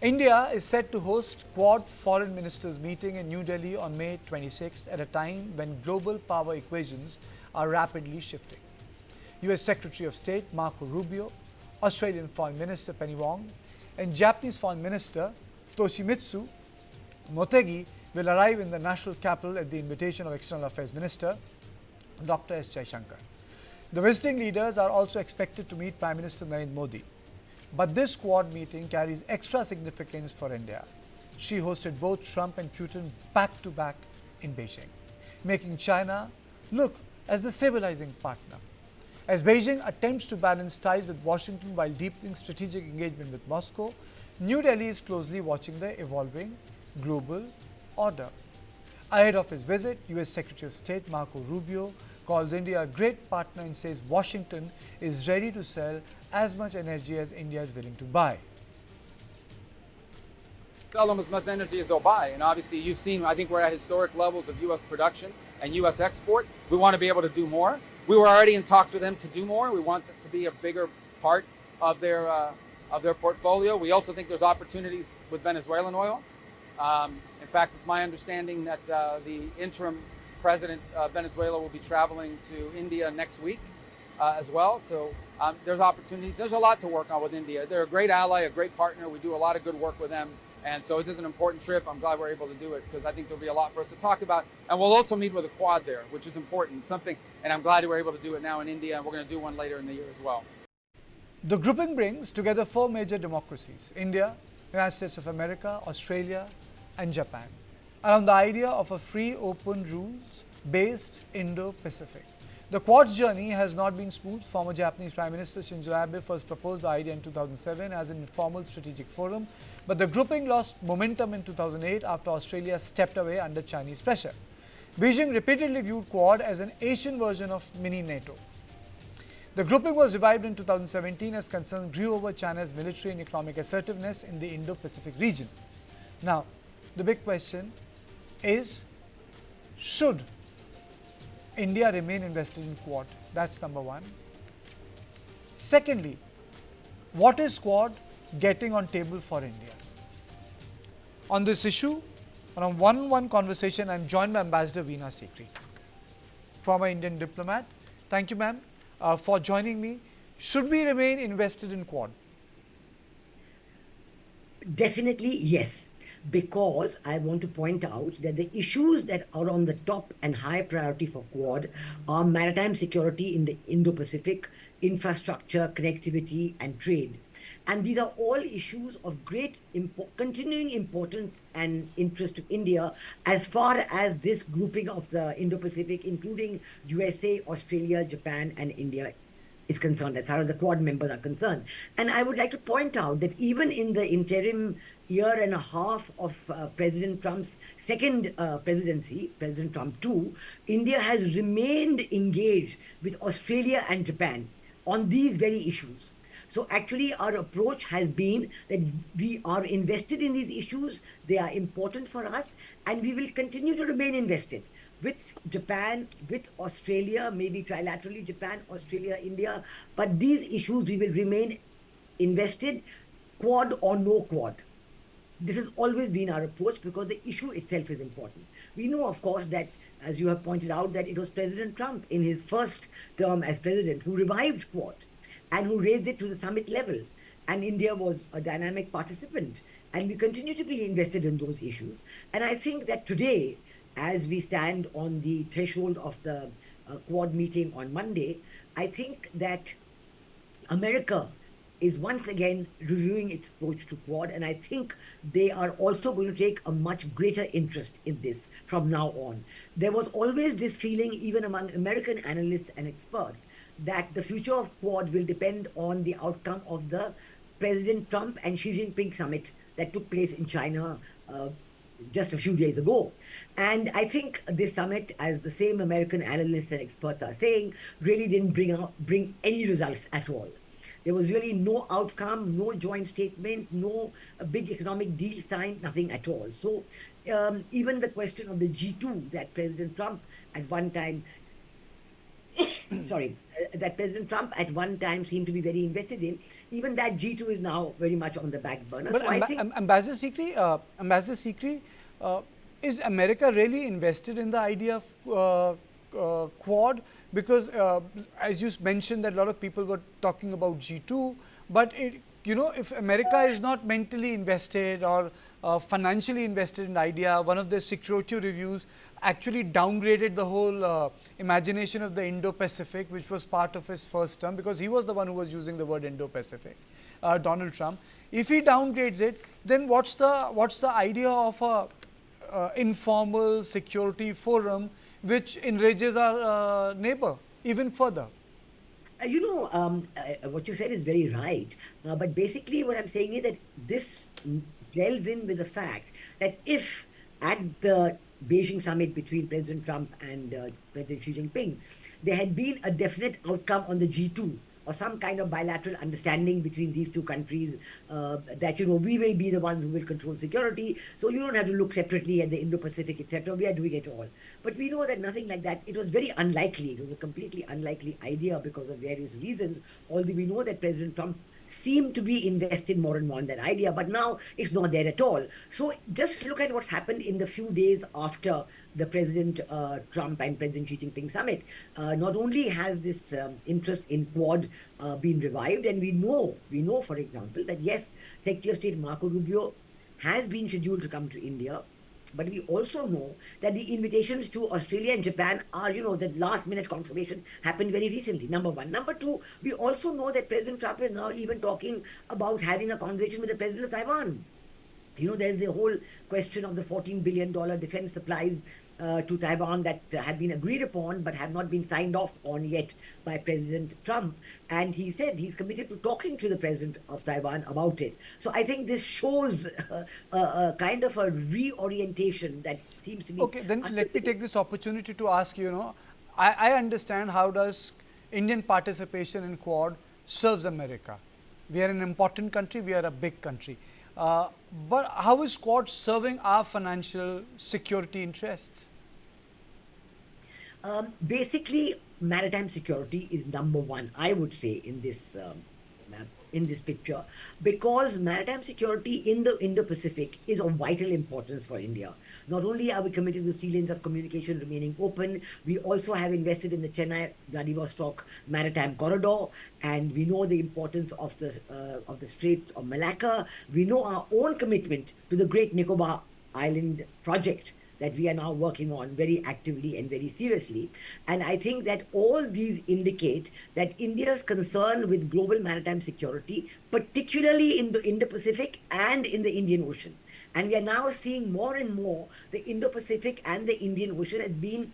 India is set to host Quad Foreign Ministers meeting in New Delhi on May 26th at a time when global power equations are rapidly shifting. US Secretary of State Marco Rubio, Australian Foreign Minister Penny Wong, and Japanese Foreign Minister Toshimitsu Motegi will arrive in the national capital at the invitation of External Affairs Minister Dr. S. Jaishankar. The visiting leaders are also expected to meet Prime Minister Narendra Modi. But this Quad meeting carries extra significance for India. She hosted both Trump and Putin back to back in Beijing, making China look as the stabilizing partner. As Beijing attempts to balance ties with Washington while deepening strategic engagement with Moscow, New Delhi is closely watching the evolving global order. Ahead of his visit, US Secretary of State Marco Rubio calls India a great partner and says Washington is ready to sell as much energy as India is willing to buy. Sell them as much energy as they'll buy. And obviously, you've seen, I think we're at historic levels of U.S. production and U.S. export. We want to be able to do more. We were already in talks with them to do more. We want them to be a bigger part of their portfolio. We also think there's opportunities with Venezuelan oil. In fact, it's my understanding that the interim president of Venezuela will be traveling to India next week as well. So there's opportunities. There's a lot to work on with India. They're a great ally, a great partner. We do a lot of good work with them. And so it is an important trip. I'm glad we're able to do it because I think there'll be a lot for us to talk about. And we'll also meet with a Quad there, which is important. Something, and I'm glad we're able to do it now in India, and we're going to do one later in the year as well. The grouping brings together four major democracies: India, United States of America, Australia, and Japan, around the idea of a free, open, rules-based Indo-Pacific. The Quad's journey has not been smooth. Former Japanese Prime Minister Shinzo Abe first proposed the idea in 2007 as an informal strategic forum, but the grouping lost momentum in 2008 after Australia stepped away under Chinese pressure. Beijing repeatedly viewed Quad as an Asian version of mini NATO. The grouping was revived in 2017 as concerns grew over China's military and economic assertiveness in the Indo-Pacific region. Now, the big question is, should India remain invested in Quad? That's number one. Secondly, what is Quad getting on table for India? On this issue, on a one-on-one conversation, I am joined by Ambassador Veena Sikri, former Indian diplomat. Thank you, ma'am, for joining me. Should we remain invested in Quad? Definitely yes, because I want to point out that the issues that are on the top and high priority for Quad are maritime security in the Indo-Pacific, infrastructure, connectivity and trade. And these are all issues of great continuing importance and interest to India as far as this grouping of the Indo-Pacific, including USA, Australia, Japan and India is concerned, as far as the Quad members are concerned. And I would like to point out that even in the interim year and a half of President Trump's second presidency, President Trump 2, India has remained engaged with Australia and Japan on these very issues. So actually our approach has been that we are invested in these issues, they are important for us, and we will continue to remain invested with Japan, with Australia, maybe trilaterally Japan, Australia, India, but these issues we will remain invested, Quad or no Quad. This has always been our approach because the issue itself is important. We know, of course, that, as you have pointed out, that it was President Trump in his first term as president who revived Quad and who raised it to the summit level. And India was a dynamic participant. And we continue to be invested in those issues. And I think that today, as we stand on the threshold of the Quad meeting on Monday, I think that America is once again reviewing its approach to Quad, and I think they are also going to take a much greater interest in this from now on. There was always this feeling, even among American analysts and experts, that the future of Quad will depend on the outcome of the President Trump and Xi Jinping summit that took place in China just a few days ago. And I think this summit, as the same American analysts and experts are saying, really didn't bring any results at all. There was really no outcome, no joint statement, no big economic deal signed, nothing at all. So even the question of the G2 that President Trump at one time that President Trump at one time seemed to be very invested in, even that G2 is now very much on the back burner. But So I think Ambassador Sikri, is America really invested in the idea of Quad? Because as you mentioned, that a lot of people were talking about G2, but if America is not mentally invested or financially invested in the idea, one of the security reviews actually downgraded the whole imagination of the Indo-Pacific, which was part of his first term, because he was the one who was using the word Indo-Pacific, Donald Trump. If he downgrades it, then what's the idea of a informal security forum which enrages our neighbor even further? What you said is very right. But basically, what I'm saying is that this delves in with the fact that if at the Beijing summit between President Trump and President Xi Jinping, there had been a definite outcome on the G2, or some kind of bilateral understanding between these two countries, that we will be the ones who will control security, so you don't have to look separately at the Indo-Pacific, etc. We are doing it all. But we know that nothing like that. It was very unlikely. It was a completely unlikely idea because of various reasons. Although we know that President Trump seemed to be invested more and more in that idea, but now it's not there at all. So just look at what's happened in the few days after the President Trump and President Xi Jinping summit. Not only has this interest in Quad been revived, and we know, for example, that yes, Secretary of State Marco Rubio has been scheduled to come to India. But we also know that the invitations to Australia and Japan are, the last minute confirmation happened very recently, number one. Number two, we also know that President Trump is now even talking about having a conversation with the President of Taiwan. There's the whole question of the $14 billion defense supplies to Taiwan that have been agreed upon but have not been signed off on yet by President Trump. And he said he's committed to talking to the President of Taiwan about it. So I think this shows a kind of a reorientation that seems to be... Okay, then let me take this opportunity to ask you, I understand how does Indian participation in Quad serves America. We are an important country, we are a big country. But how is Quad serving our financial security interests? Basically, maritime security is number one, I would say, in this picture, because maritime security in the Indo-Pacific is of vital importance for India. Not only are we committed to sea lanes of communication remaining open, we also have invested in the Chennai-Vladivostok maritime corridor, and we know the importance of the Strait of Malacca. We know our own commitment to the Great Nicobar Island project that we are now working on very actively and very seriously. And I think that all these indicate that India's concern with global maritime security, particularly in the Indo-Pacific and in the Indian Ocean. And we are now seeing more and more the Indo-Pacific and the Indian Ocean as being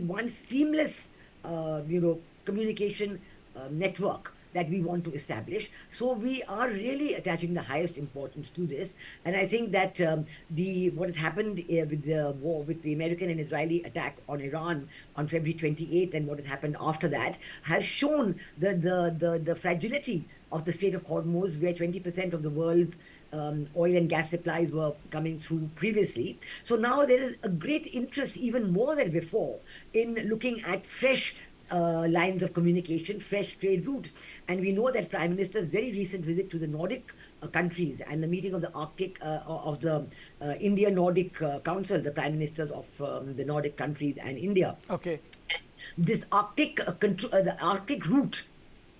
one seamless, communication network that we want to establish. So we are really attaching the highest importance to this. And I think that what has happened with the war, with the American and Israeli attack on Iran on February 28th, and what has happened after that, has shown the fragility of the Strait of Hormuz, where 20% of the world's oil and gas supplies were coming through previously. So now there is a great interest, even more than before, in looking at fresh lines of communication, fresh trade routes. And we know that Prime Minister's very recent visit to the Nordic countries and the meeting of the India-Nordic Council, the Prime Ministers of the Nordic countries and India. Okay. This the Arctic route,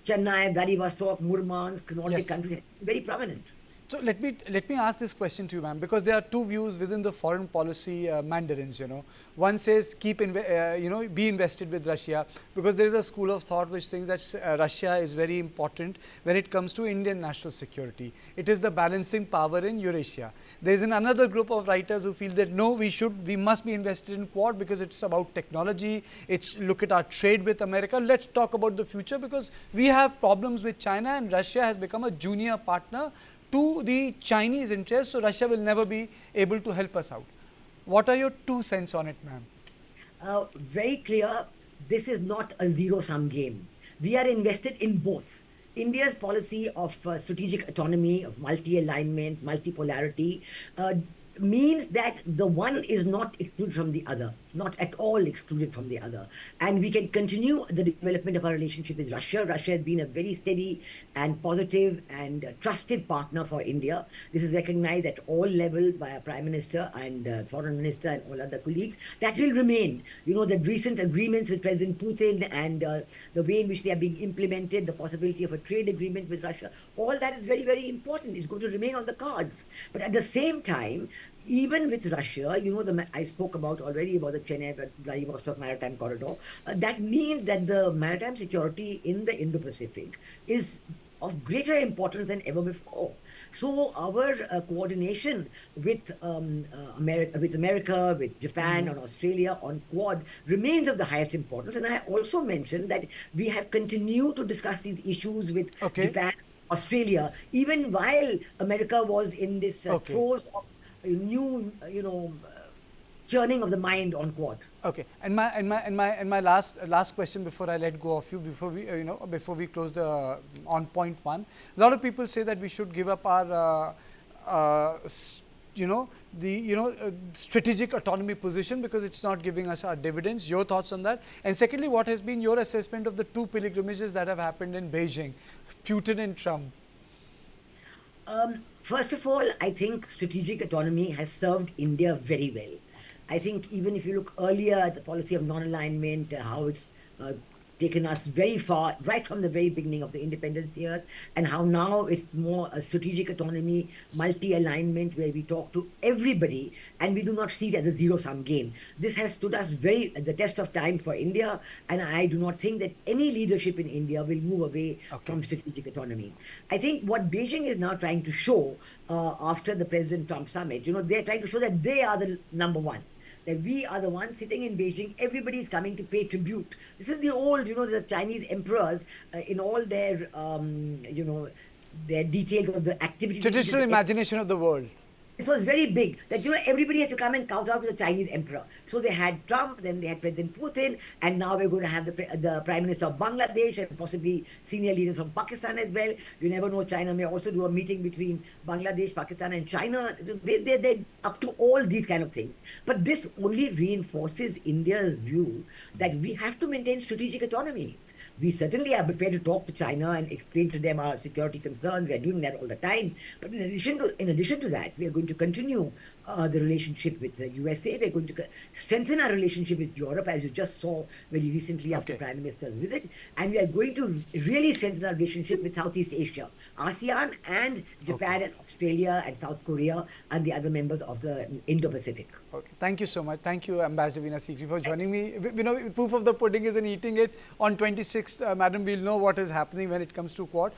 Chennai, Vladivostok, Murmansk, Nordic countries, very prominent. So let me ask this question to you, ma'am, because there are two views within the foreign policy mandarins. One says be invested with Russia, because there is a school of thought which thinks that Russia is very important when it comes to Indian national security. It is the balancing power in Eurasia. There is another group of writers who feel that no, we must be invested in Quad because it's about technology. It's look at our trade with America. Let's talk about the future, because we have problems with China and Russia has become a junior partner to the Chinese interests, so Russia will never be able to help us out. What are your 2 cents on it, ma'am? Very clear, this is not a zero-sum game. We are invested in both. India's policy of strategic autonomy, of multi-alignment, multipolarity, means that the one is not excluded from the other. not at all excluded from the other. And we can continue the development of our relationship with Russia. Russia has been a very steady and positive and trusted partner for India. This is recognized at all levels by our Prime Minister and Foreign Minister and all other colleagues. That will remain. You know, the recent agreements with President Putin and the way in which they are being implemented, the possibility of a trade agreement with Russia, all that is very, very important. It's going to remain on the cards. But at the same time, even with Russia, you know, I spoke about already about the Chennai-Vladivostok maritime corridor. That means that the maritime security in the Indo-Pacific is of greater importance than ever before. So our coordination with America, with Japan, and Australia on Quad remains of the highest importance. And I also mentioned that we have continued to discuss these issues with Japan, Australia, even while America was in this throes of new, churning of the mind on Quad. Okay, and my last question before I let go of you, before we close the on point one, a lot of people say that we should give up our strategic autonomy position because it's not giving us our dividends. Your thoughts on that? And secondly, what has been your assessment of the two pilgrimages that have happened in Beijing, Putin and Trump? First of all, I think strategic autonomy has served India very well. I think even if you look earlier at the policy of non-alignment, how it's taken us very far, right from the very beginning of the independence years, and how now it's more a strategic autonomy, multi-alignment, where we talk to everybody and we do not see it as a zero-sum game. This has stood us the test of time for India, and I do not think that any leadership in India will move away from strategic autonomy. I think what Beijing is now trying to show after the President Trump summit, they're trying to show that they are the number one. That we are the ones sitting in Beijing, everybody is coming to pay tribute. This is the old, the Chinese emperors in all their, their details of the activities. Traditional imagination of the world. It was very big that, everybody had to come and kowtow to the Chinese emperor. So they had Trump, then they had President Putin, and now we're going to have the Prime Minister of Bangladesh and possibly senior leaders from Pakistan as well. You never know, China may also do a meeting between Bangladesh, Pakistan and China. They're up to all these kind of things. But this only reinforces India's view that we have to maintain strategic autonomy. We certainly are prepared to talk to China and explain to them our security concerns. We are doing that all the time. But in addition to that, we are going to continue the relationship with the USA. We are going to strengthen our relationship with Europe, as you just saw very recently after the Prime Minister's visit. And we are going to really strengthen our relationship with Southeast Asia, ASEAN and Japan and Australia and South Korea and the other members of the Indo-Pacific. Okay. Thank you so much. Thank you, Ambassador Veena Sikri, for joining me. Proof of the pudding is in eating it. On 26th, Madam, we'll know what is happening when it comes to Quad.